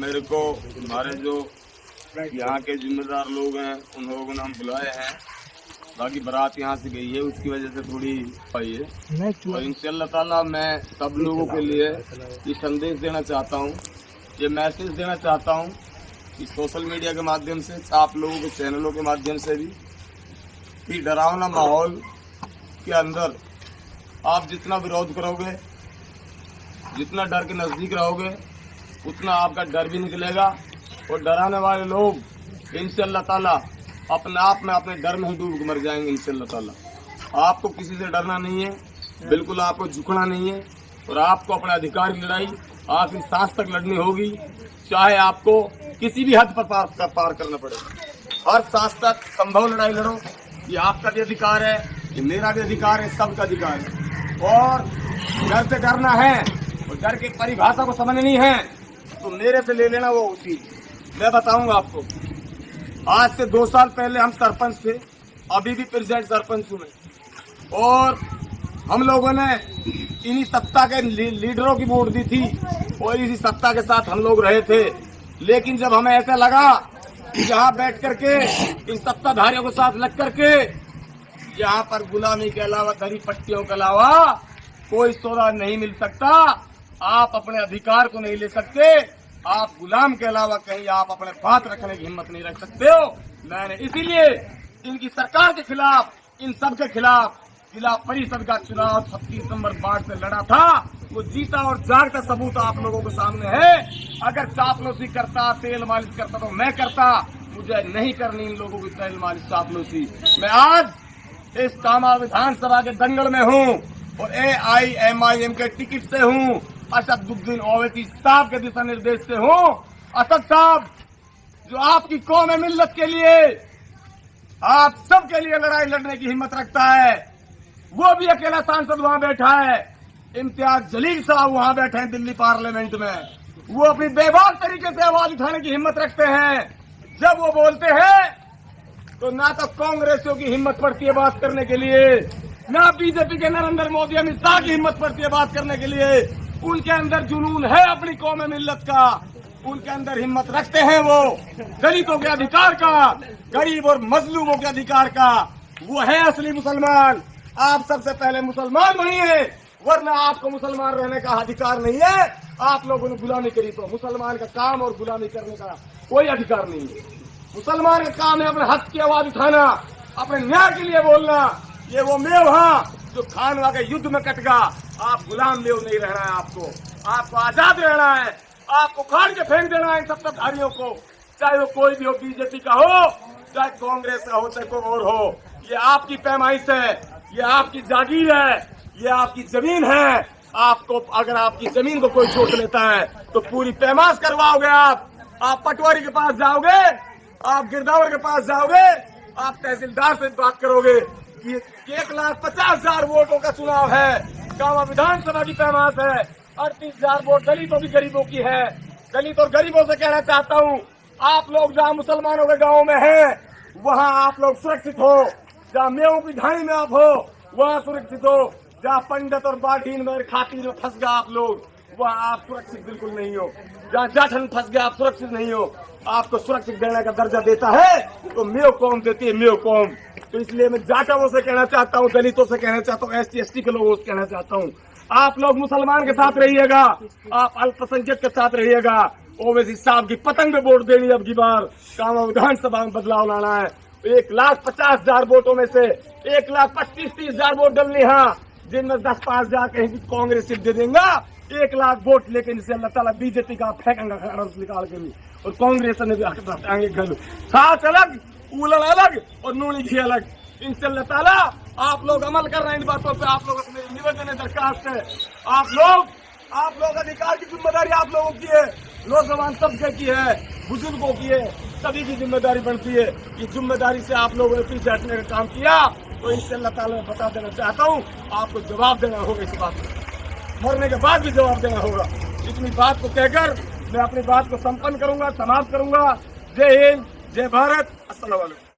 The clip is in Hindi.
मेरे को हमारे जो यहाँ के जिम्मेदार लोग हैं उन लोगों ने हम बुलाए हैं। बाकी बारात यहाँ से गई है, उसकी वजह से थोड़ी आई है। और इंशाअल्लाह ताला मैं सब लोगों के लिए ये संदेश देना चाहता हूँ, ये मैसेज देना चाहता हूँ कि सोशल मीडिया के माध्यम से, आप लोगों के चैनलों के माध्यम से भी, कि डरावना माहौल के अंदर आप जितना विरोध करोगे, जितना डर के नजदीक रहोगे, उतना आपका डर भी निकलेगा। और डराने वाले लोग इंशाअल्लाह ताला अपने आप में अपने डर में ही डूब के मर जाएंगे इंशाअल्लाह ताला। आपको किसी से डरना नहीं है, बिल्कुल आपको झुकना नहीं है, और आपको अपना अधिकार की लड़ाई आखिरी सांस तक लड़नी होगी, चाहे आपको किसी भी हद पर पार करना पड़े। हर सांस तक संभव लड़ाई लड़ो। ये आपका भी अधिकार है, ये मेरा भी अधिकार है, सबका अधिकार है। और डर से डरना है और डर की परिभाषा को समझनी है तो मेरे से ले लेना वो उसी। मैं बताऊंगा आपको, आज से 2 साल पहले हम सरपंच थे, अभी भी प्रेसिडेंट सरपंच हूं मैं, और हम लोगों ने इन्हीं सत्ता के लीडरों की वोट दी थी और इसी सत्ता के साथ हम लोग रहे थे। लेकिन जब हमें ऐसा लगा कि यहाँ बैठ करके इन सत्ताधारियों के साथ लग करके यहाँ पर गुलामी के अलावा, दरी पट्टियों के अलावा कोई सौदा नहीं मिल सकता, आप अपने अधिकार को नहीं ले सकते, आप गुलाम के अलावा कहीं आप अपने बात रखने की हिम्मत नहीं रख सकते हो। मैंने इसीलिए इनकी सरकार के खिलाफ, इन सब के खिलाफ जिला परिषद का चुनाव 36 नंबर वार्ड से लड़ा था। वो जीता और जागता सबूत आप लोगों के सामने है। अगर चापलूसी करता, तेल मालिश करता तो मैं करता, मुझे नहीं करनी इन लोगों की तेल मालिश चापलूसी। मैं आज इस कामा विधानसभा के दंगल में हूँ और AIMIM के टिकट से हूँ, असदुद्दीन ओवैसी साहब के दिशा निर्देश से हूँ। असद साहब जो आपकी कौम मिल्लत के लिए, आप सबके लिए लड़ाई लड़ने की हिम्मत रखता है, वो भी अकेला सांसद वहां बैठा है। इम्तियाज जलील साहब वहां बैठे हैं दिल्ली पार्लियामेंट में, वो अपनी बेबाक तरीके से आवाज उठाने की हिम्मत रखते हैं। जब वो बोलते हैं तो ना तो कांग्रेसियों की हिम्मत पड़ती है बात करने के लिए, ना बीजेपी के नरेंद्र मोदी अमित शाह की हिम्मत पड़ती है बात करने के लिए। उनके अंदर जुनून है अपनी कौम मिल्लत का, उनके अंदर हिम्मत रखते हैं वो दलितों के अधिकार का, गरीब और मजलूमों के अधिकार का। वो है असली मुसलमान। आप सबसे पहले मुसलमान बनिए, वरना आपको मुसलमान रहने का अधिकार नहीं है। आप लोगों ने गुलामी करी तो मुसलमान का काम और गुलामी करने का कोई अधिकार नहीं है। मुसलमान का काम है अपने हक की आवाज उठाना, अपने न्याय के लिए बोलना। ये वो मेव जो खानवा के युद्ध में कट गया। आप गुलाम मेव नहीं रहना है, आपको आजाद रहना है, आपको खाड़ के फेंक देना है सत्ताधारियों को, चाहे वो कोई भी हो, बीजेपी का हो, चाहे कांग्रेस का हो, चाहे कोई और हो। ये आपकी पैमाइश है, ये आपकी जागीर है, ये आपकी जमीन है। आपको अगर आपकी जमीन को कोई चोट लेता है तो पूरी पैमाइश करवाओगे आप पटवारी के पास जाओगे, आप गिरदावर के पास जाओगे, आप तहसीलदार से बात करोगे कि 1,50,000 वोटों का चुनाव है, कामा विधानसभा की पैमाइश है, 38,000 वोट दलितों की, गरीबों की है। दलित और गरीबों से कहना चाहता हूँ, आप लोग जहाँ मुसलमानों के गाँव में हैं वहाँ आप लोग सुरक्षित हो, जहाँ मेवों की ढाणी में आप हो वहाँ सुरक्षित हो, जहाँ पंडित और बाढ़ीन में खातिर में फंस गए आप लोग वहाँ आप सुरक्षित बिल्कुल नहीं हो, जहाँ जाठन फंस गए आप सुरक्षित नहीं हो। आपको सुरक्षित देने का दर्जा देता है तो मेव कौम देती है, मेव कौम। तो इसलिए मैं जाटवों से कहना चाहता हूँ, दलितों से कहना चाहता हूँ, SC ST के लोगों से कहना चाहता हूँ, आप लोग मुसलमान के साथ रहिएगा, आप अल्पसंख्यक के साथ रहिएगा। ओवैसी साहब की पतंग पे वोट देनी अब की बार, कामा विधानसभा में बदलाव लाना है। 1,50,000 वोटों में से 1,25,000-30,000 वोट डलनी है, जिनमें 10-5,000 कहीं कांग्रेस सीट दे देंगे। 1,00,000 वोट लेके इनसे अल्लाह ताला बीजेपी का फेंकेंगे निकाल के भी, और कांग्रेस ने भी आगे घर साथ अलग, उलड़ अलग और नूनी घी अलग। इनसे अल्लाह ताला आप लोग अमल कर रहे हैं इन बातों पे। आप लोग अपने निवेदन है, दरखास्त है, आप लोग अधिकार की जिम्मेदारी आप लोगों की है, नौजवान तबके की है, बुजुर्गों की है, सभी की जिम्मेदारी बनती है। ये जिम्मेदारी से आप लोगों ने पीछे हटने का काम किया तो इनसे अल्लाह ताला मैं बता देना चाहता हूँ, आपको जवाब देना होगा। इस बात को मरने के बाद भी जवाब देना होगा। इतनी बात को कहकर मैं अपनी बात को संपन्न करूंगा, समाप्त करूंगा। जय हिंद, जय भारत, अस्सलाम वालेकुम।